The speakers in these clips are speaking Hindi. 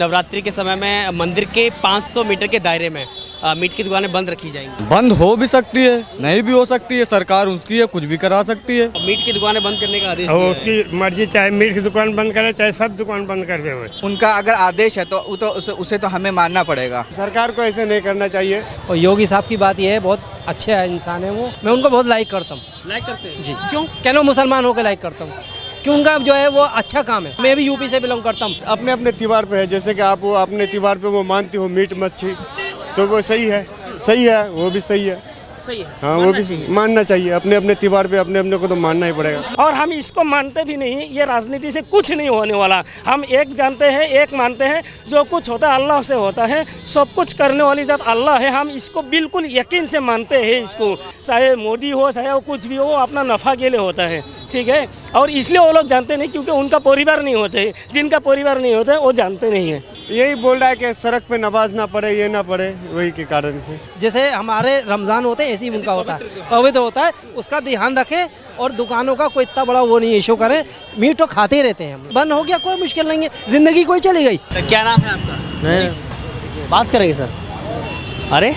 नवरात्रि के समय में मंदिर के 500 मीटर के दायरे में मीट की दुकानें बंद रखी जाएंगी। बंद हो भी सकती है, नहीं भी हो सकती है, सरकार उसकी है, कुछ भी करा सकती है। मीट की दुकानें बंद करने का आदेश और दिया है। उसकी मर्जी, चाहे मीट की दुकान बंद करे चाहे सब दुकान बंद कर दे। उनका अगर आदेश है तो उसे तो हमें मानना पड़ेगा। सरकार को ऐसे नहीं करना चाहिए। और योगी साहब की बात यह है, बहुत अच्छे इंसान है वो, मैं उनको बहुत लाइक करता हूँ। लाइक करते हैं जी क्यों? कहना मुसलमान होकर लाइक करता हूँ कि उनका जो है वो अच्छा काम है। मैं भी यूपी से बिलोंग करता हूँ। अपने अपने त्योहार पे है, जैसे कि आप वो अपने त्योहार पे वो मानती हो मीट मच्छी, तो वो सही है, वो भी सही है। सही है, हाँ, वो भी मानना चाहिए। अपने अपने त्योहार पे अपने अपने को तो मानना ही पड़ेगा। और हम इसको मानते भी नहीं। ये राजनीति से कुछ नहीं होने वाला। हम एक जानते हैं, एक मानते हैं, जो कुछ होता है अल्लाह से होता है। सब कुछ करने वाली जात अल्लाह है। हम इसको बिल्कुल यकीन से मानते हैं। इसको चाहे मोदी हो चाहे वो कुछ भी हो, अपना नफ़ा के लिए होता है, ठीक है। और इसलिए वो लोग जानते नहीं, क्योंकि उनका परिवार नहीं होते। जिनका परिवार नहीं होता है वो जानते नहीं है। यही बोल रहा है कि सड़क पे नमाज ना पड़े, ये ना पड़े, वही के कारण से। जैसे हमारे रमज़ान होते हैं ऐसे ही उनका होता है, पवित्र होता है, उसका ध्यान रखें। और दुकानों का कोई इतना बड़ा वो नहीं इशू करें। मीट तो खाते ही रहते हैं हम। बंद हो गया कोई मुश्किल नहीं है, ज़िंदगी कोई चली गई। तो क्या नाम है आपका? नहीं बात करेंगे सर। अरे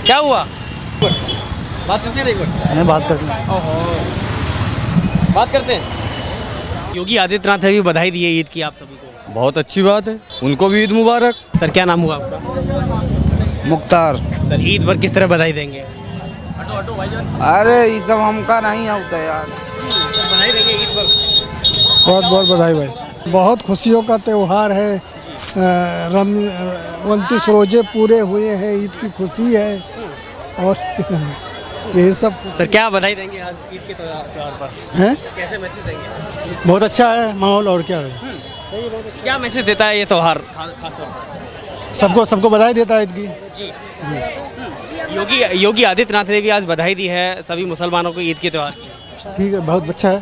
क्या हुआ? बात करते नहीं, बात करना बात करते हैं। योगी आदित्यनाथ ने भी बधाई दी है ईद की आप सभी को। बहुत अच्छी बात है, उनको भी ईद मुबारक। सर क्या नाम हुआ आपका? मुख्तार। सर ईद पर किस तरह बधाई देंगे? अरे ये सब हमका नहीं होता यार। बधाई देंगे ईद पर। बहुत बहुत बधाई भाई। बहुत खुशियों का त्यौहार है। 29 रोजे पूरे हुए हैं, ईद की खुशी है और यही सब। सर क्या बधाई देंगे आज ईद के त्योहार पर? हैं? कैसे मैसेज देंगे? बहुत अच्छा है माहौल, और क्या है। क्या मैसेज देता है ये त्योहार खास तौर पर? सबको बधाई देता है ईद की। योगी आदित्यनाथ ने भी आज बधाई दी है सभी मुसलमानों को ईद के त्योहार की। ठीक है, बहुत अच्छा है।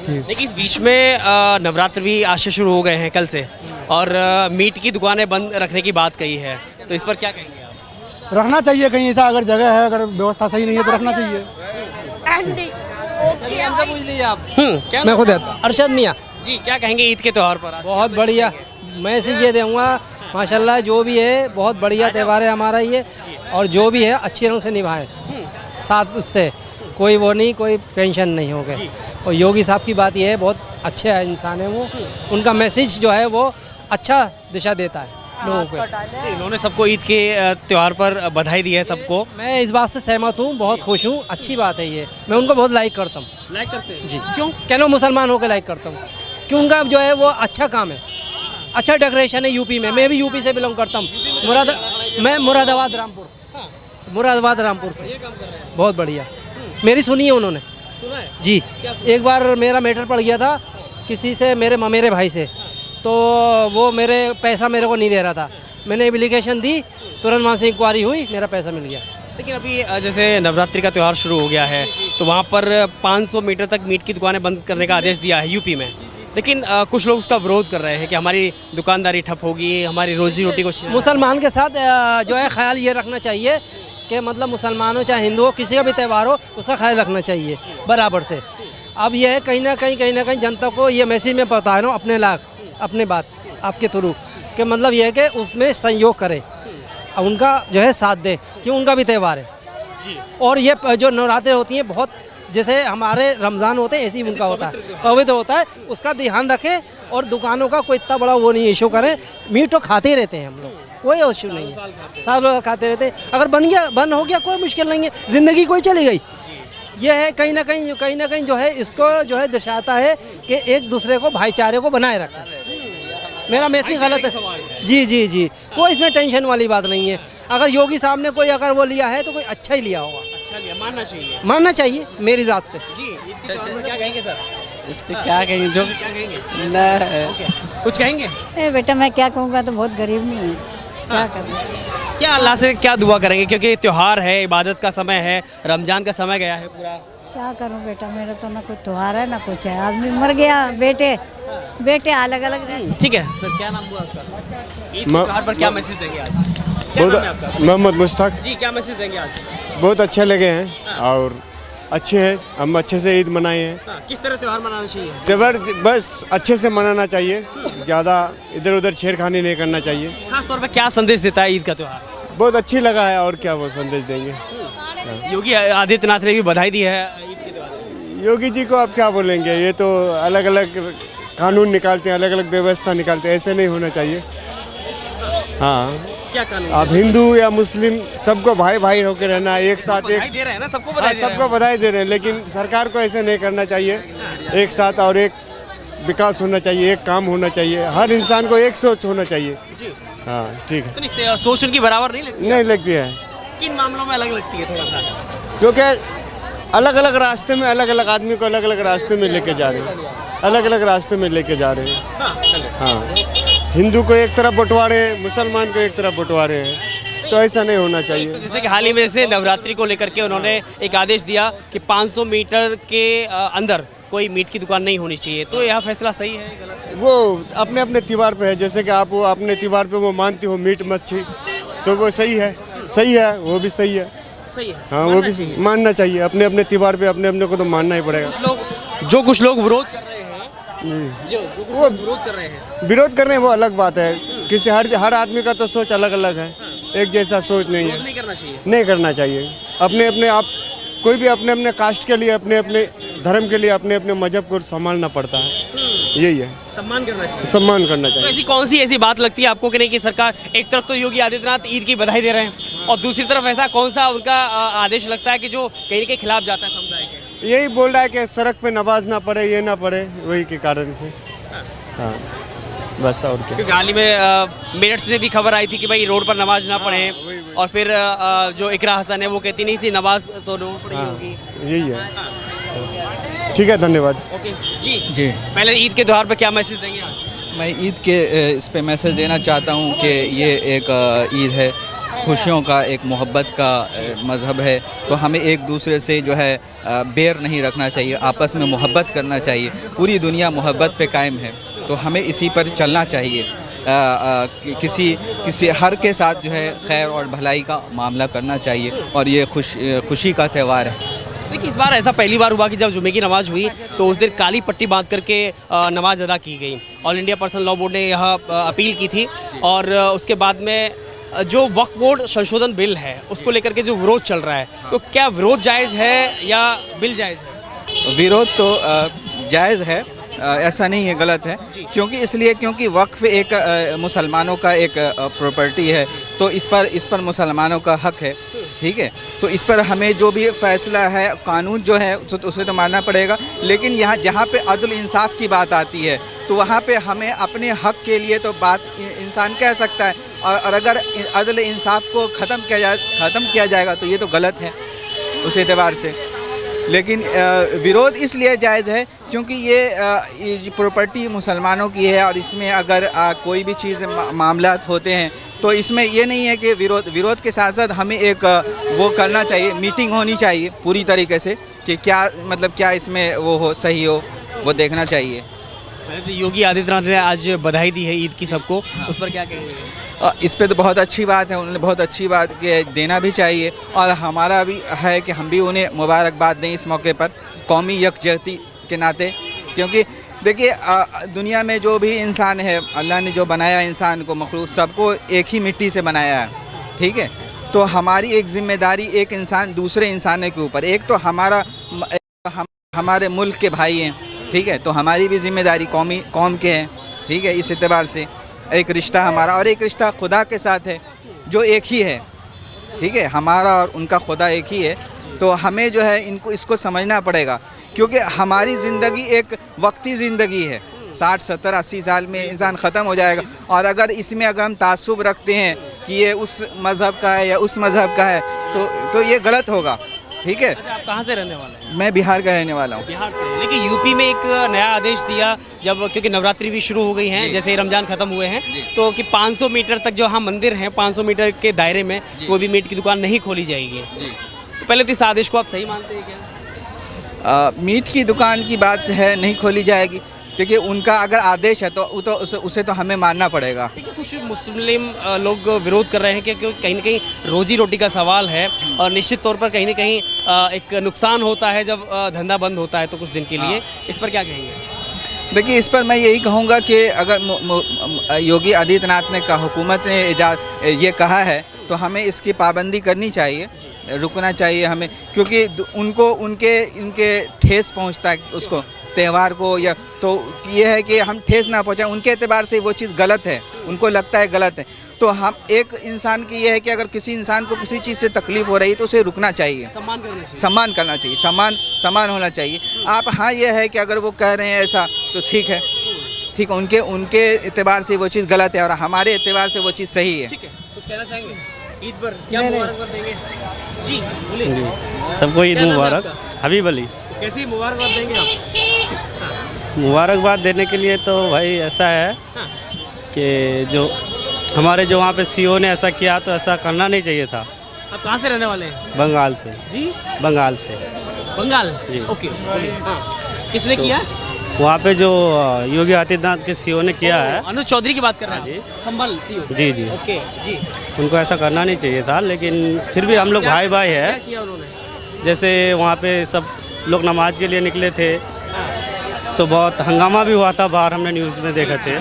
लेकिन इस बीच में नवरात्र भी आज से शुरू हो गए हैं, कल से, और मीट की दुकानें बंद रखने की बात कही है, तो इस पर क्या कहेंगे आप? रखना चाहिए कहीं ऐसा, अगर जगह है, अगर व्यवस्था सही नहीं है तो रखना चाहिए। क्या मैं खुद अरशद मियाँ जी, क्या कहेंगे ईद के त्योहार पर? बहुत बढ़िया मैसेज ये दूँगा, माशाल्लाह जो भी है बहुत बढ़िया त्यौहार है हमारा ये। और जो भी है अच्छे रंग से निभाएं, साथ उससे कोई वो नहीं, कोई टेंशन नहीं हो गए। और योगी साहब की बात ये है, बहुत अच्छे इंसान है वो, उनका मैसेज जो है वो अच्छा दिशा देता है लोगों को। इन्होंने सबको ईद के त्योहार पर बधाई दी है सबको। मैं इस बात से सहमत हूँ, बहुत खुश हूँ, अच्छी बात है ये। मैं उनको बहुत लाइक करता हूँ। लाइक करते हैं जी क्यों? कहना मुसलमान होकर लाइक करता हूँ कि उनका जो है वो अच्छा काम है, अच्छा डेकोरेशन है यूपी में। मैं भी यूपी से बिलोंग करता हूँ। मैं मुरादाबाद रामपुर से। बहुत बढ़िया, मेरी सुनी है उन्होंने जी। एक बार मेरा मैटर पड़ गया था किसी से, मेरे भाई से, तो वो मेरे पैसा मेरे को नहीं दे रहा था। मैंने एप्लीकेशन दी, तुरंत वहाँ से इंक्वायरी हुई, मेरा पैसा मिल गया। लेकिन अभी जैसे नवरात्रि का त्यौहार शुरू हो गया है, तो वहाँ पर 500 मीटर तक मीट की दुकानें बंद करने का आदेश दिया है यूपी में। लेकिन कुछ लोग उसका विरोध कर रहे हैं कि हमारी दुकानदारी ठप होगी, हमारी रोजी रोटी को। मुसलमान के साथ जो है ख्याल ये रखना चाहिए कि मतलब मुसलमान हो चाहे हिंदू हो, किसी का भी त्यौहार हो, उसका ख्याल रखना चाहिए बराबर से। अब यह है कहीं ना कहीं जनता को ये मैसेज में बता रहा हूँ अपने बात आपके थ्रू, कि मतलब यह है कि उसमें सहयोग करें, उनका जो है साथ दें, कि उनका भी त्यौहार है। और ये जो नवरात्रि होती हैं, बहुत जैसे हमारे रमज़ान होते हैं ऐसे ही उनका होता है, पवित्र होता है, उसका ध्यान रखें। और दुकानों का कोई इतना बड़ा वो नहीं इशू करें। मीट तो खाते ही रहते हैं हम लोग, कोई इशू नहीं है, साल भर खाते रहते हैं। अगर बंद हो गया कोई मुश्किल नहीं है, ज़िंदगी कोई चली गई। यह है कहीं ना कहीं जो है इसको जो है दर्शाता है कि एक दूसरे को, भाईचारे को बनाए रखा। मेरा मैसेज गलत है? जी, कोई इसमें टेंशन वाली बात नहीं है। अगर योगी साहब ने कोई अगर वो लिया है तो कोई अच्छा ही लिया होगा। अच्छा लिया, मानना चाहिए मेरी ज़ात पे। क्या कहेंगे सर इस पे? क्या कहेंगे, जो क्या कहेंगे? कुछ कहेंगे? बेटा मैं क्या कहूँगा, तो बहुत गरीब नहीं है, क्या करूँ। क्या अल्लाह से क्या दुआ करेंगे, क्योंकि त्योहार है, इबादत का समय है, रमजान का समय गया है पूरा। क्या करूँ बेटा, मेरा तो ना कोई त्योहार है ना कुछ है। आदमी मर गया, बेटे अलग अलग रहे। ठीक है सर, क्या नाम हुआ आपका? ईद के त्योहार पर क्या मैसेज देंगे आज? क्या नाम है आपका? मोहम्मद मुश्ताक। जी, क्या मैसेज देंगे आज? बहुत अच्छे लगे हैं और अच्छे हैं, हम अच्छे से ईद मनाए हैं। हाँ, किस तरह त्यौहार मनाना चाहिए? बस अच्छे से मनाना चाहिए, ज़्यादा इधर उधर छेड़खानी नहीं करना चाहिए। खास तौर पे क्या संदेश देता है ईद का त्यौहार? बहुत अच्छी लगा है, और क्या वो संदेश देंगे। योगी आदित्यनाथ ने भी बधाई दी है ईद के त्यौहार। योगी जी को आप क्या बोलेंगे, ये तो अलग अलग कानून निकालते हैं, अलग अलग व्यवस्था निकालते हैं, ऐसे नहीं होना चाहिए। हाँ, क्या कानून? आप हिंदू या मुस्लिम सबको भाई भाई होकर रहना, एक साथ बधाई दे रहे हैं ना, सबको हाँ, बधाई दे रहे हैं। सबको बधाई दे रहे हैं, लेकिन सरकार को ऐसे नहीं करना चाहिए। एक साथ और एक विकास होना चाहिए, एक काम होना चाहिए, हर इंसान को एक सोच होना चाहिए। जी। हाँ ठीक है। तो नहीं, सोच उनकी बराबर नहीं लगती? नहीं लगती है, किन मामलों में अलग लगती है थोड़ा सा? क्योंकि अलग अलग रास्ते में अलग अलग आदमी को अलग अलग रास्ते में लेके जा रहे हैं, अलग अलग रास्ते में लेके जा रहे हैं। हाँ, चलो। हाँ, हिंदू को एक तरफ बंटवा रहे हैं, मुसलमान को एक तरफ बंटवा रहे हैं, तो ऐसा नहीं होना तो चाहिए। जैसे कि हाल ही में जैसे नवरात्रि को लेकर के उन्होंने एक आदेश दिया कि 500 मीटर के अंदर कोई मीट की दुकान नहीं होनी चाहिए, तो यह फैसला सही है गलत है? वो अपने अपने त्योहार पे है, जैसे कि आप वो अपने त्योहार पे वो मानती हो मीट मच्छी, तो वो सही है, सही है, वो भी सही है। सही है, हाँ, वो भी मानना चाहिए, अपने अपने त्योहार पे अपने अपने को तो मानना ही पड़ेगा। कुछ लोग विरोध कर रहे हैं, जो कुछ वो लोग विरोध कर रहे हैं। विरोध करने वो अलग बात है, किसी हर आदमी का तो सोच अलग अलग है, एक जैसा सोच नहीं है, नहीं करना चाहिए। नहीं करना चाहिए। अपने अपने आप कोई भी अपने अपने कास्ट के लिए, अपने अपने धर्म के लिए, अपने अपने मजहब को संभालना पड़ता है, यही है, सम्मान करना चाहिए। सम्मान करना तो चाहिए। ऐसी कौन सी ऐसी बात लगती है आपको कि नहीं कि सरकार एक तरफ तो योगी आदित्यनाथ ईद की बधाई दे रहे हैं और दूसरी तरफ ऐसा कौन सा उनका आदेश लगता है कि जो कहीं ना कहीं खिलाफ जाता है समुदाय के? यही बोल रहा है कि सड़क पे नमाज ना पड़े, ये ना पड़े, वही के कारण से। हाँ, बस और क्या। क्योंकि हाल ही में मेरठ से भी खबर आई थी कि भाई रोड पर नमाज ना पढ़े, और फिर जो इकरा हसन है वो कहती नहीं थी नमाज तो रोड पर ही होगी। यही है। ठीक है, धन्यवाद। ओके जी जी, पहले ईद के त्यौहार पर क्या मैसेज देंगे आज? मैं ईद के इस पे मैसेज देना चाहता हूँ कि ये एक ईद है, खुशियों का, एक मोहब्बत का मज़हब है, तो हमें एक दूसरे से जो है बैर नहीं रखना चाहिए, आपस में मोहब्बत करना चाहिए। पूरी दुनिया मोहब्बत पे कायम है, तो हमें इसी पर चलना चाहिए। किसी हर के साथ जो है खैर और भलाई का मामला करना चाहिए, और ये खुशी का त्यौहार है। देखिए, इस बार ऐसा पहली बार हुआ कि जब जुमे की नमाज हुई तो उस दिन काली पट्टी बांध करके नमाज अदा की गई। All India personal law board ने यह अपील की थी, और उसके बाद में जो वक्फ बोर्ड संशोधन बिल है उसको लेकर के जो विरोध चल रहा है, तो क्या विरोध जायज़ है या बिल जायज़ है? विरोध तो जायज़ है, ऐसा नहीं है गलत है, क्योंकि वक्फ एक मुसलमानों का एक प्रॉपर्टी है, तो इस पर मुसलमानों का हक है, ठीक है। तो इस पर हमें जो भी फैसला है, कानून जो है उसे तो मानना पड़ेगा, लेकिन यहाँ जहाँ पे अदल इंसाफ की बात आती है तो वहाँ पे हमें अपने हक के लिए तो बात इंसान कह सकता है, और अगर अदल इंसाफ को ख़त्म किया जाएगा तो ये तो गलत है उस एतबार से। लेकिन विरोध इसलिए जायज़ है क्योंकि ये प्रॉपर्टी मुसलमानों की है, और इसमें अगर कोई भी चीज़ मामलात होते हैं तो इसमें ये नहीं है कि विरोध के साथ साथ हमें एक वो करना चाहिए, मीटिंग होनी चाहिए पूरी तरीके से कि क्या इसमें वो हो, सही हो, वो देखना चाहिए। तो योगी आदित्यनाथ ने आज बधाई दी है ईद की सबको, उस पर क्या कहेंगे? इस पे तो बहुत अच्छी बात है, उन्होंने बहुत अच्छी बात के देना भी चाहिए, और हमारा भी है कि हम भी उन्हें मुबारकबाद दें इस मौके पर, कौमी यकजहती के नाते। क्योंकि देखिए, दुनिया में जो भी इंसान है, अल्लाह ने जो बनाया इंसान को, मखलूक सबको एक ही मिट्टी से बनाया है, ठीक है। तो हमारी एक ज़िम्मेदारी एक इंसान दूसरे इंसानों के ऊपर, एक तो हमारे मुल्क के भाई हैं, ठीक है, तो हमारी भी जिम्मेदारी कौम के हैं, ठीक है। इस एतबार से एक रिश्ता हमारा, और एक रिश्ता खुदा के साथ है जो एक ही है, ठीक है, हमारा और उनका खुदा एक ही है। तो हमें जो है इसको समझना पड़ेगा, क्योंकि हमारी ज़िंदगी एक वक्ती ज़िंदगी है, 60, 70, 80 साल में इंसान ख़त्म हो जाएगा, और अगर इसमें हम तासुब रखते हैं कि ये उस मज़हब का है या उस मज़हब का है तो ये गलत होगा, ठीक है। आप कहाँ से रहने वाले हैं? मैं बिहार का रहने वाला हूँ। बिहार से। लेकिन यूपी में एक नया आदेश दिया, जब क्योंकि नवरात्रि भी शुरू हो गई हैं, जैसे ही रमज़ान ख़त्म हुए हैं, तो कि 500 मीटर तक जो हाँ मंदिर हैं, 500 मीटर के दायरे में कोई भी मीट की दुकान नहीं खोली जाएगी। तो पहले तो इस आदेश को आप सही मानते हैं क्या? मीट की दुकान की बात है, नहीं खोली जाएगी, देखिए उनका अगर आदेश है तो उसे तो हमें मानना पड़ेगा। देखिए, कुछ मुस्लिम लोग विरोध कर रहे हैं कि कहीं ना कहीं रोजी रोटी का सवाल है और निश्चित तौर पर कहीं ना कहीं एक नुकसान होता है जब धंधा बंद होता है तो कुछ दिन के लिए। इस पर क्या कहेंगे? देखिए इस पर मैं यही कहूँगा कि अगर योगी आदित्यनाथ ने हुकूमत ने ये कहा है तो हमें इसकी पाबंदी करनी चाहिए, रुकना चाहिए हमें, क्योंकि उनको इनके ठेस पहुँचता है उसको त्यौहार को, या तो ये है कि हम ठेस ना पहुँचाएं। उनके एतबार से वो चीज़ गलत है, उनको लगता है गलत है। तो हम एक इंसान की ये है कि अगर किसी इंसान को किसी चीज़ से तकलीफ़ हो रही है तो उसे रुकना चाहिए, सम्मान करना चाहिए, सम्मान होना चाहिए। आप हाँ ये है कि अगर वो कह रहे हैं ऐसा तो ठीक है, उनके एतबार से वो चीज़ गलत है और हमारे एतबार से वो चीज़ सही है। कुछ कहना चाहेंगे ईद पर? क्या मुबारकबाद देंगे? जी बोलिए। सबको ईद मुबारक। हबीब अली। कैसी मुबारकबाद देंगे आप? मुबारकबाद देने के लिए तो भाई ऐसा है कि जो हमारे जो वहाँ पे सीओ ने ऐसा किया तो ऐसा करना नहीं चाहिए था। आप कहाँ से रहने वाले हैं? बंगाल से। जी बंगाल से। बंगाल जी। ओके बोलिए। हाँ किसने किया? वहाँ पे जो योगी आदित्यनाथ के सीओ ने किया है, अनुज चौधरी की बात कर रहे हैं जी। संभल सीओ। जी जी, ओके जी। उनको ऐसा करना नहीं चाहिए था, लेकिन फिर भी हम लोग भाई भाई क्या है। किया उन्होंने? जैसे वहाँ पे सब लोग नमाज के लिए निकले थे तो बहुत हंगामा भी हुआ था बाहर, हमने न्यूज़ में देखा थे।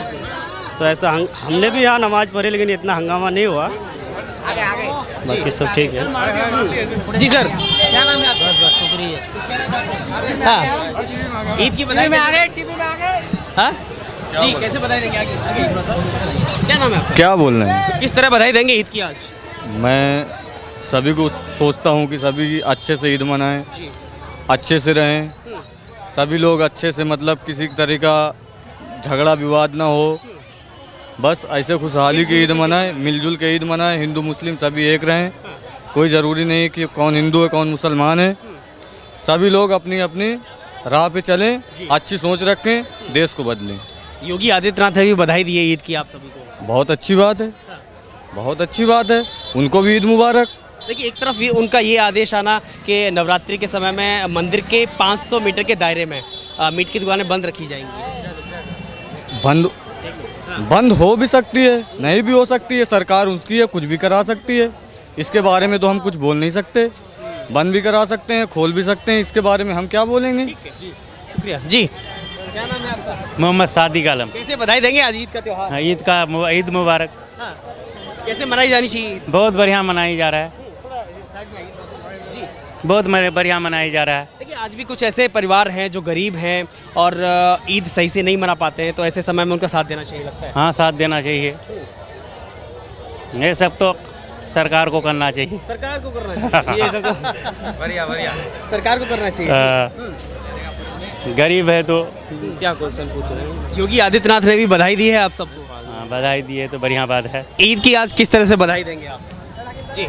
तो ऐसा हमने भी यहाँ नमाज पढ़ी लेकिन इतना हंगामा नहीं हुआ, बाकी सब ठीक है। जी सर क्या नाम है आपका? शुक्रिया। हाँ ईद की बधाई में आ गए, टीवी में आ गए। हाँ जी कैसे बधाई देंगे? आगे थोड़ा सा। क्या नाम है आपका? क्या बोल रहे हैं? किस तरह बधाई देंगे ईद की आज? मैं सभी को सोचता हूँ कि सभी अच्छे से ईद मनाएं, अच्छे से रहें, सभी लोग अच्छे से, मतलब किसी तरह का झगड़ा विवाद ना हो, बस ऐसे खुशहाली की ईद मनाएं, मिलजुल के ईद मनाएं, हिंदू मुस्लिम सभी एक रहें। कोई ज़रूरी नहीं कि कौन हिंदू है कौन मुसलमान है, सभी लोग अपनी अपनी राह पे चलें, अच्छी सोच रखें, देश को बदलें। योगी आदित्यनाथ ने भी बधाई दी है ईद की आप सभी को। बहुत अच्छी बात है, बहुत अच्छी बात है, उनको भी ईद मुबारक। देखिए एक तरफ ये उनका ये आदेश आना कि नवरात्रि के समय में मंदिर के 500 मीटर के दायरे में मीट की दुकानें बंद रखी जाएंगी। बंद हो भी सकती है, नहीं भी हो सकती है, सरकार उसकी है, कुछ भी करा सकती है। इसके बारे में तो हम कुछ बोल नहीं सकते, बंद भी करा सकते हैं, खोल भी सकते हैं, इसके बारे में हम क्या बोलेंगे। शुक्रिया जी। क्या नाम है आपका? मोहम्मद सादिक आलम। कैसे बधाई देंगे आज ईद का त्योहार? ईद मुबारक। हाँ। कैसे मनाई जानी चाहिए? बहुत बढ़िया मनाई जा रहा है, बहुत बढ़िया मनाया जा रहा है। देखिए आज भी कुछ ऐसे परिवार हैं जो गरीब हैं और ईद सही से नहीं मना पाते हैं, तो ऐसे समय में उनका साथ देना चाहिए लगता है। हाँ साथ देना चाहिए, ये सब तो सरकार को करना चाहिए। सरकार को करना चाहिए ये सब तो बढ़िया सरकार को करना चाहिए। गरीब है तो क्या क्वेश्चन पूछ रहे हैं? योगी आदित्यनाथ ने भी बधाई दी है आप सबको। हाँ बधाई दी है तो बढ़िया बात है। ईद की आज किस तरह से बधाई देंगे आप? जी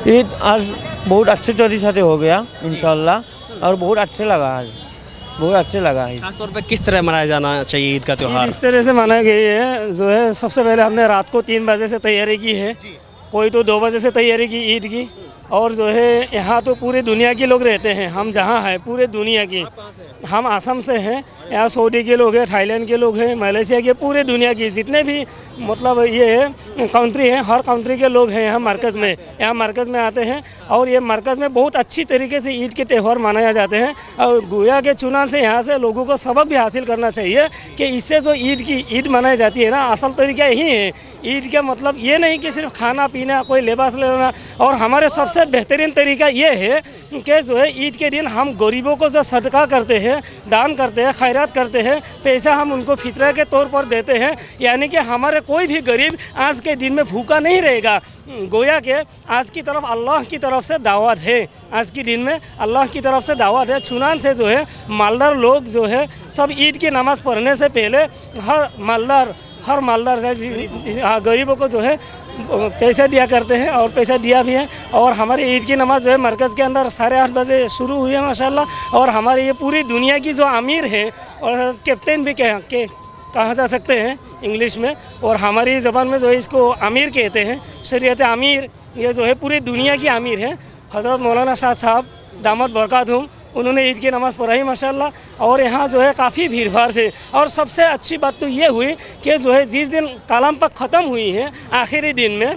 ईद आज बहुत अच्छे तरीके से हो गया इंशाल्लाह, और बहुत अच्छे लगा आज, बहुत अच्छे लगा। खास तौर पे किस तरह मनाया जाना चाहिए ईद का त्योहार? इस तरह से मनाई गई है जो है, सबसे पहले हमने रात को 3 बजे से तैयारी की है, कोई तो 2 बजे से तैयारी की ईद की। और जो है यहाँ तो पूरे दुनिया के लोग रहते हैं, हम जहाँ हैं पूरे दुनिया की, हम असम से हैं, यहाँ सऊदी के लोग हैं, थाईलैंड के लोग हैं, मलेशिया के, पूरे दुनिया की जितने भी मतलब ये है कंट्री हैं, हर कंट्री के लोग हैं यहाँ मरकज़ में, आते हैं। और ये मरकज़ में बहुत अच्छी तरीके से ईद के त्यौहार मनाया जाते हैं। और गोया के चुनाव से यहाँ से लोगों को सबक भी हासिल करना चाहिए कि इससे जो ईद मनाई जाती है ना, असल तरीका यही है। ईद का मतलब ये नहीं कि सिर्फ खाना पीना, कोई लिबास लेना, और हमारे सबसे बेहतरीन तरीका ये है कि जो है ईद के दिन हम गरीबों को जो सदका करते हैं, दान करते हैं, खैरात करते हैं, पैसा हम उनको फितरा के तौर पर देते हैं, यानी कि हमारे कोई भी गरीब आज के दिन में भूखा नहीं रहेगा। गोया के आज की तरफ अल्लाह की तरफ से दावत है, आज के दिन में अल्लाह की तरफ से दावत है। चुनान से जो है मालदार लोग जो है सब ईद की नमाज़ पढ़ने से पहले हर मालदार गरीबों को जो है पैसा दिया करते हैं, और पैसा दिया भी है। और हमारी ईद की नमाज़ जो है मरकज़ के अंदर 8:30 बजे शुरू हुई है माशाल्लाह। और हमारे ये पूरी दुनिया की जो अमीर है और कैप्टन भी कहा जा सकते हैं इंग्लिश में, और हमारी ज़बान में जो है इसको अमीर कहते हैं, शरीयत अमीर, ये जो है पूरी दुनिया की अमीर है, हज़रत मौलाना शाह साहब दामद बरकातहुम, उन्होंने ईद की नमाज़ पढ़ाई माशाल्लाह। और यहाँ जो है काफ़ी भीड़ भाड़ से, और सबसे अच्छी बात तो ये हुई कि जो है जिस दिन कलाम पाक ख़त्म हुई है आखिरी दिन में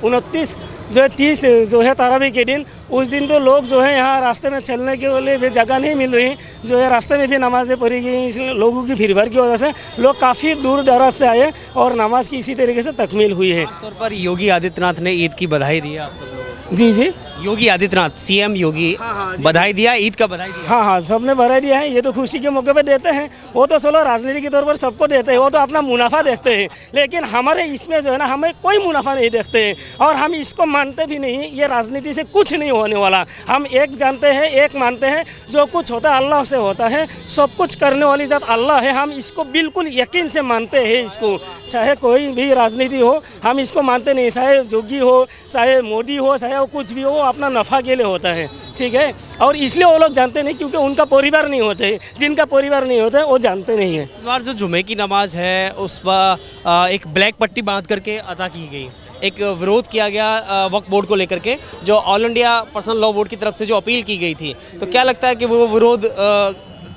29 जो है 30 जो है तरावी के दिन, उस दिन तो लोग जो है यहाँ रास्ते में चलने के लिए भी जगह नहीं मिल रही, जो है रास्ते में भी नमाज़ें पढ़ी गई। इसलिए लोगों की भीड़ भाड़ की वजह से लोग काफ़ी दूर दराज से आए और नमाज की इसी तरीके से तकमील हुई है। तौर पर योगी आदित्यनाथ ने ईद की बधाई दी है आप सब लोगों को। जी जी योगी आदित्यनाथ सीएम योगी हाँ, बधाई दिया, ईद का बधाई दिया। हाँ हाँ, सबने बधाई दिया है। ये तो खुशी के मौके पे देते हैं, वो तो चलो राजनीति के तौर पर सबको देते हैं, वो तो अपना मुनाफा देखते हैं। लेकिन हमारे इसमें जो है ना, हमें कोई मुनाफा नहीं देखते हैं और हम इसको मानते भी नहीं। ये राजनीति से कुछ नहीं होने वाला। हम एक जानते हैं, एक मानते हैं, जो कुछ होता है अल्लाह से होता है। सब कुछ करने वाली ज़ात अल्लाह है। हम इसको बिल्कुल यकीन से मानते हैं। इसको चाहे कोई भी राजनीति हो, हम इसको मानते नहीं। चाहे जोगी हो, चाहे मोदी हो, चाहे वो कुछ भी हो, अपना नफ़ा के लिए होता है, ठीक है। और इसलिए वो लोग जानते नहीं, क्योंकि उनका परिवार नहीं होते। जिनका परिवार नहीं होता है वो जानते नहीं है। इस बार जो जुमे की नमाज है उस पर एक ब्लैक पट्टी बांध करके अदा की गई। एक विरोध किया गया वक्फ बोर्ड को लेकर के, जो all India personal law board की तरफ से जो अपील की गई थी। तो क्या लगता है कि वो विरोध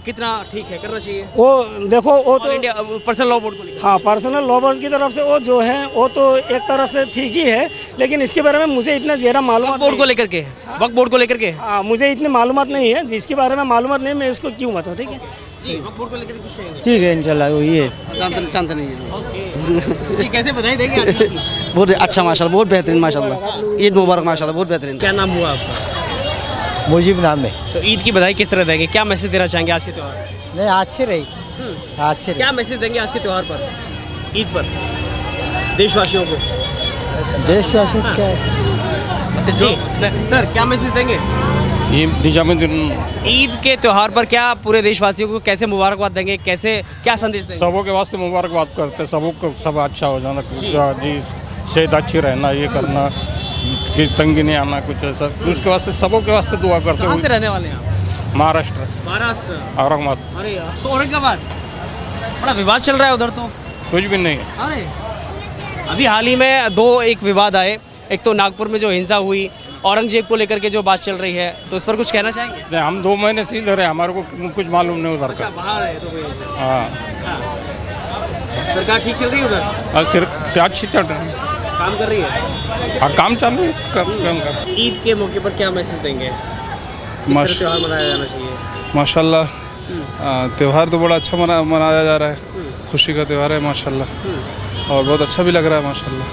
कितना ठीक है, करना चाहिए? वो देखो, वो तो इंडिया पर्सनल लॉ बोर्ड को लेकर, हाँ, पर्सनल लॉ बोर्ड की तरफ से वो जो है वो तो एक तरफ से ठीक ही है, लेकिन इसके बारे में मुझे इतना ज़्यादा मालूमात बोर्ड को लेकर के, वक्फ बोर्ड को लेकर के, हाँ, मुझे इतनी मालूमात नहीं है। जिसके बारे में मालूमात नहीं, मैं उसको क्यों बताऊँ, ठीक है। वक्फ बोर्ड को लेकर कुछ कहेंगे? ठीक है, इंशाल्लाह वही है। जानते नहीं है। जी, कैसे बधाई देंगे आज की? बहुत अच्छा माशाल्लाह, बहुत बेहतरीन माशाल्लाह। ईद मुबारक माशाल्लाह, बहुत बेहतरीन। क्या नाम हुआ आपका? मुजीब नाम है। तो ईद की बधाई किस तरह देंगे? क्या मैसेज देना चाहेंगे आज के त्यौहार? नहीं, अच्छी रही, अच्छी क्या मैसेज देंगे आज के त्यौहार पर, ईद पर, देशवासियों को? देशवासियों क्या है? जी सर, क्या मैसेज देंगे ईद के त्यौहार पर? क्या पूरे देशवासियों को कैसे मुबारकबाद देंगे, कैसे क्या संदेश देंगे? सबों के वास्ते मुबारकबाद करते हैं, सबों को सब अच्छा हो जाना जी, सेहत अच्छी रहना, ये करना कि तंगी नहीं आना, कुछ ऐसा। उसके वास्ते सबों के वास्ते दुआ करते कहाँ से हैं। रहने वाले हैं आप? महाराष्ट्र, औरंगाबाद। अरे यार, तो औरंगाबाद बड़ा विवाद चल रहा है उधर तो। कुछ भी नहीं। अरे अभी हाल ही में एक विवाद आए। एक तो नागपुर में जो हिंसा हुई, औरंगजेब को लेकर के जो बात चल रही है, तो इस पर कुछ कहना चाहेंगे? नहीं, हम 2 महीने से इधर है, हमारे को कुछ मालूम नहीं उधर का। बाहर है तो कोई हाँ, सरकार ठीक चल रही है उधर? सिर्फ अच्छी चल रही है, काम कर रही है? हाँ, काम चालू है। ईद के मौके पर क्या मैसेज देंगे? त्यौहार मनाया जाना चाहिए माशाल्लाह। त्यौहार तो बड़ा अच्छा मनाया जा रहा है, खुशी का त्यौहार है माशाल्लाह, और बहुत अच्छा भी लग रहा है माशाल्लाह।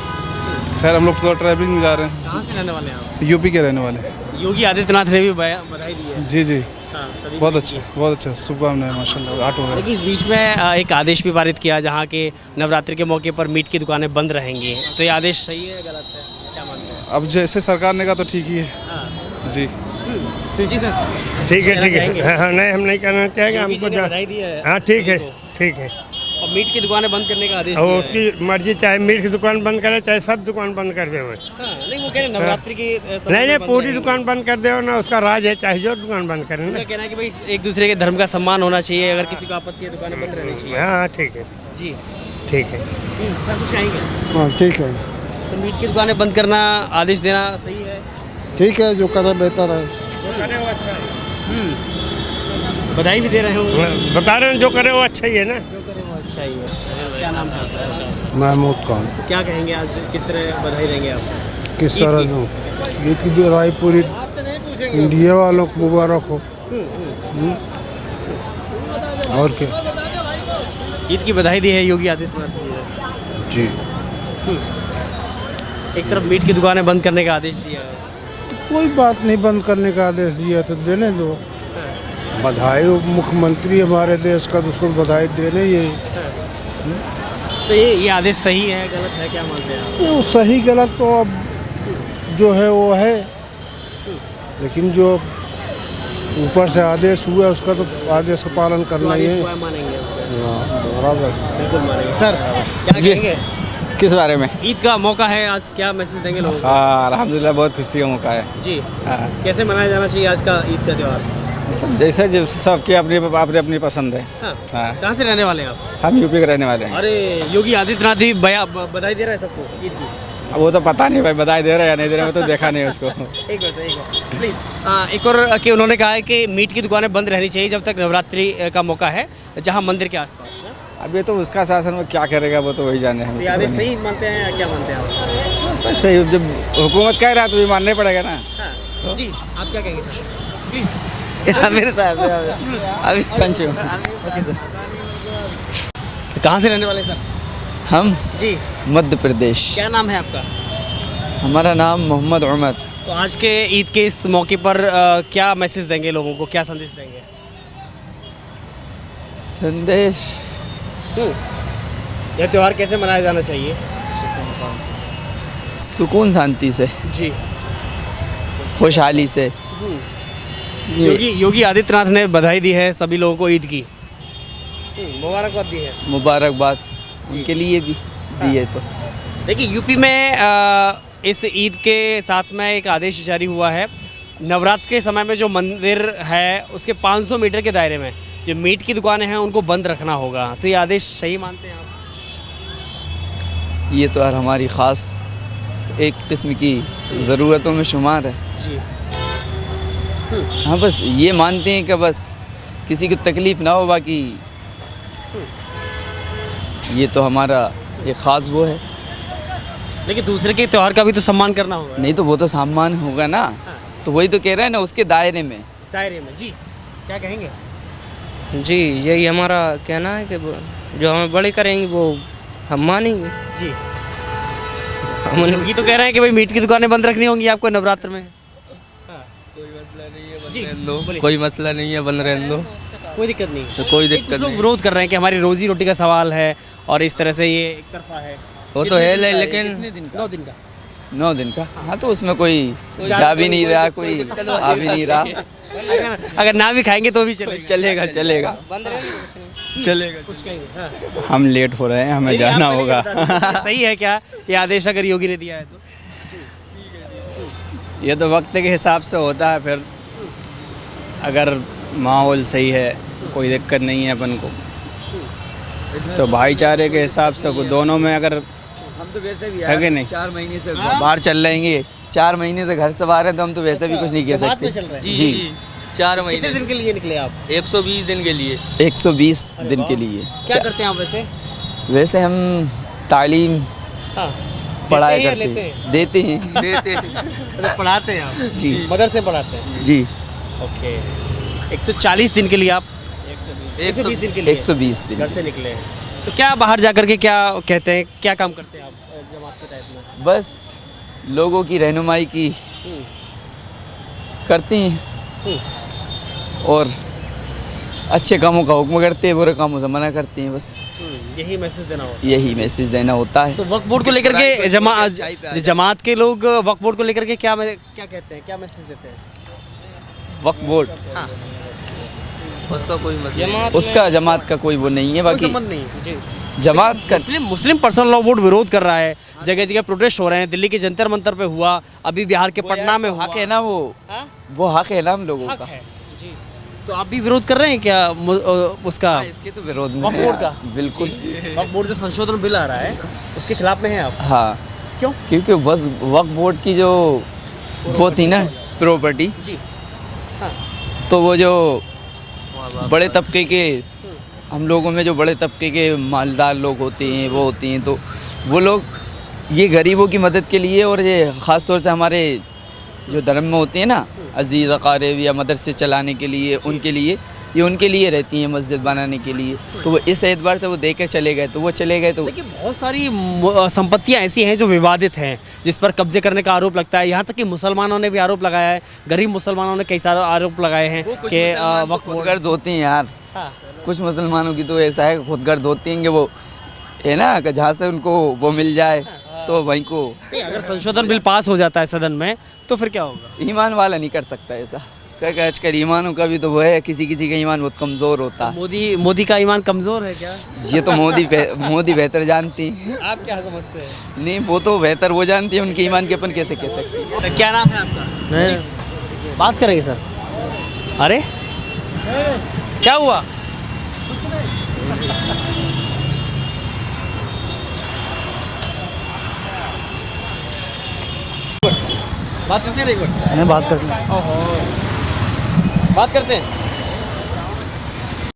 खैर, हम लोग तो ट्रैवलिंग में जा रहे हैं। कहाँ से रहने वाले हैं आप? यूपी के रहने वाले। योगी आदित्यनाथ ने भी बधाई दी है। जी जी, हाँ, बहुत अच्छा शुभकामनाएं माशाल्लाह। ऑटो है। लेकिन इस बीच में एक आदेश भी पारित किया जहाँ के नवरात्रि के मौके पर मीट की दुकानें बंद रहेंगी। तो ये आदेश सही है, गलत है, क्या मानते हैं? अब जैसे सरकार ने कहा तो ठीक ही है। जी जी सर, ठीक है, ठीक है। हाँ, नहीं, हम नहीं करना चाहेंगे, हमको बधाई दी है। हाँ, ठीक है, ठीक है। और मीट की दुकानें बंद करने का आदेश और दिया है। उसकी मर्जी, चाहे मीट की दुकान बंद करे, चाहे सब दुकान बंद कर दे। हाँ, नहीं वो कह रहे नवरात्रि की नहीं, पूरी दुकान बंद कर दे ना, उसका राज है, चाहे जो दुकान बंद करे ना। उनका कहना है कि भाई एक दूसरे के धर्म का सम्मान होना चाहिए, अगर किसी को आपत्ति है दुकानें बंद रहनी चाहिए। हाँ, ठीक है, जी ठीक है। सर, कुछ कहेंगे? हाँ, ठीक है, तो मीट की दुकानें बंद करना आदेश देना सही है? ठीक है, जो कदम बेहतर है। बधाई भी दे रहे हो? बता रहे हैं, जो करे वो अच्छा ही है ना। जो करे वो अच्छा ही है। क्या नाम है? महमूद खान। क्या कहेंगे आज, किस तरह बधाई देंगे आप? किस तरह दूँ? ईद की बधाई पूरी इंडिया वालों को मुबारक हो। और क्या? ईद की बधाई दी है योगी आदित्यनाथ जी। एक तरफ मीट की दुकानें बंद करने का आदेश दिया है। कोई बात नहीं, बंद करने का आदेश दिया तो देने दो। बधाई मुख्यमंत्री हमारे देश का, तो उसको बधाई देने ये। तो ये आदेश सही है, गलत है, क्या मानते हैं आप? वो सही गलत तो अब जो है वो है, लेकिन जो ऊपर से आदेश हुआ उसका तो आदेश का पालन करना ही है। मानेंगे उसे? बराबर, बिल्कुल मानेंगे। सर, क्या कहेंगे? किस बारे में? ईद का मौका है आज, क्या मैसेज देंगे लोगों को? हाँ, अल्हम्दुलिल्लाह, बहुत खुशी का मौका है जी। हाँ। कैसे मनाया जाना चाहिए आज का ईद का त्यौहार? जैसे सबकी अपनी पसंद है। हाँ। हाँ। कहाँ से रहने वाले हैं आप? हम यूपी के रहने वाले हैं। अरे योगी आदित्यनाथ भी बधाई दे रहे हैं सबको ईद की। अब वो तो पता नहीं भाई, बधाई दे रहे हैं या नहीं दे रहे हैं, वो तो देखा नहीं उसको। एक मिनट प्लीज। एक और कि उन्होंने कहा है कि मीट की दुकानें बंद रहनी चाहिए जब तक नवरात्रि का मौका है, जहां मंदिर के आसपास। अब ये तो उसका शासन वो क्या करेगा वो तो वही जाने हैं। ये आदेश सही मानते हैं या क्या मानते हैं आप? सही, जब हुकूमत कह रहा है तो ये मानना ही पड़ेगा ना। जी आप क्या कहेंगे सर? मेरे साथ अभी थैंक यू। कहाँ से रहने वाले सर? हम जी मध्य प्रदेश। क्या नाम है आपका? हमारा नाम मोहम्मद उमर। तो आज के ईद के इस मौके पर क्या मैसेज देंगे लोगों को, क्या संदेश देंगे? संदेश यह त्यौहार कैसे मनाया जाना चाहिए? सुकून शांति से, जी खुशहाली से। योगी आदित्यनाथ ने बधाई दी है सभी लोगों को ईद की, मुबारकबाद दी है। मुबारकबाद उनके लिए भी दी है। तो देखिए यूपी में इस ईद के साथ में एक आदेश जारी हुआ है, नवरात्र के समय में जो मंदिर है उसके 500 मीटर के दायरे में जो मीट की दुकानें हैं उनको बंद रखना होगा। तो ये आदेश सही मानते हैं आप? ये तो यार हमारी ख़ास एक किस्म की ज़रूरतों में शुमार है जी। हाँ, बस ये मानते हैं कि बस किसी को तकलीफ़ ना हो, बाकी ये तो हमारा ये ख़ास वो है। लेकिन दूसरे के त्यौहार का भी तो सम्मान करना होगा। नहीं तो वो तो सम्मान होगा ना। तो वही तो कह रहे हैं ना, उसके दायरे में। जी क्या कहेंगे? जी यही हमारा कहना है कि जो हमें बड़े करेंगे वो हम मानेंगे। जी हम ये तो कह रहे हैं कि भाई मीट की दुकानें बंद रखनी होंगी आपको नवरात्र में। कोई मसला नहीं है, बंद रहने दो, कोई दिक्कत नहीं तो कोई कुछ दिक्कत लोग नहीं। विरोध कर रहे हैं कि हमारी रोजी रोटी का सवाल है और इस तरह से ये एक तरफा है। वो तो है लेकिन 9 दिन का 9 दिन का। हाँ, तो उसमें कोई जा भी नहीं रहा, कोई आ भी नहीं रहा। अगर ना भी खाएंगे तो भी चलेगा। चलेगा चलेगा चलेगा कुछ कहेंगे? हाँ। हम लेट हो रहे हैं, हमें जाना होगा। सही है क्या ये आदेश अगर योगी ने दिया है तो? ये तो वक्त के हिसाब से होता है, फिर अगर माहौल सही है कोई दिक्कत नहीं है अपन को, तो भाईचारे के हिसाब से दोनों में अगर हम तो वैसे भी है कि नहीं। 4 महीने से बाहर चल रहेंगे, 4 महीने से घर से बाहर हैं, तो हम तो वैसे भी कुछ नहीं कह जमात में सकते। चल रहे हैं? जी 4 कितने महीने, दिन के लिए निकले आप? 120 दिन के लिए। 120 दिन के लिए। क्या करते हैं आप वैसे? वैसे हम तालीम हाँ पढ़ाई देते हैं या करते लेते हैं, देते हैं। मतलब पढ़ाते हैं आप? जी मदरसे पढ़ाते हैं। जी। ओके 140 दिन के लिए आप 120 दिन के लिए 120 दिन घर से निकले हैं। तो क्या बाहर जाकर के क्या कहते हैं, क्या काम करते हैं आप जमात के टाइप में? बस लोगों की रहनुमाई की करती हैं और अच्छे कामों का हुक्म करते हैं, बुरे कामों से मना करती हैं। बस यही मैसेज देना होगा। यही मैसेज देना होता है। तो वक्फ बोर्ड को लेकर के जमात के लोग वक्फ बोर्ड को लेकर के क्या कहते हैं, क्या मैसेज देते हैं? वक्फ बोर्ड हाँ उसका कोई मतलब उसका जमात का कोई वो नहीं है, कोई बाकी संबंध नहीं है। जी जमात का मुस्लिम पर्सनल लॉ बोर्ड विरोध कर रहा है, जगह जगह प्रोटेस्ट हो रहे हैं। दिल्ली के जंतर मंतर पे हुआ, अभी बिहार के पटना में हुआ। हक है ना वो हक है ना हम लोगों हक का। है जी। तो आप भी विरोध कर रहे हैं क्या उसका? इसके तो विरोध में वक्फ बोर्ड का? बिल्कुल। वक्फ बोर्ड से संशोधन बिल आ रहा है, उसके खिलाफ में हैं आप? हाँ, क्यों? क्योंकि बस वक्फ बोर्ड की जो वो थी ना प्रॉपर्टी, जी तो वो जो बड़े तबके के हम लोगों में जो बड़े तबके के मालदार लोग होते हैं वो होती हैं, तो वो लोग ये गरीबों की मदद के लिए, और ये ख़ास तौर से हमारे जो धर्म में होते हैं ना अजीज़ अकारिब या मदरसे चलाने के लिए, उनके लिए ये उनके लिए रहती हैं, मस्जिद बनाने के लिए। तो वो इस एतबार से वो देकर चले गए, तो वो चले गए। तो देखिए बहुत सारी संपत्तियां ऐसी हैं जो विवादित हैं, जिस पर कब्जे करने का आरोप लगता है। यहाँ तक कि मुसलमानों ने भी आरोप लगाया है, गरीब मुसलमानों ने कई सारे आरोप लगाए हैं कि वक्फ बोर्ड खुदगर्ज होते हैं यार। हाँ। कुछ मुसलमानों की तो ऐसा है खुदगर्ज होती हैं कि वो है ना कि जहाँ से उनको वो मिल जाए तो वहीं को। अगर संशोधन बिल पास हो जाता है सदन में तो फिर क्या होगा? ईमान वाला नहीं कर सकता ऐसा, क्योंकि आजकल ईमानों का भी तो वो है, किसी किसी का ईमान बहुत कमज़ोर होता है। मोदी का ईमान कमज़ोर है क्या? ये तो मोदी बेहतर जानती हैं। आप क्या समझते हैं? नहीं, वो तो बेहतर वो जानती है, उनके ईमान के अपन कैसे कह सकते हैं। तो क्या नाम है आपका? नहीं बात करेंगे सर। अरे क्या हुआ? बात करते हैं एक बार बात करते हैं बात करते हैं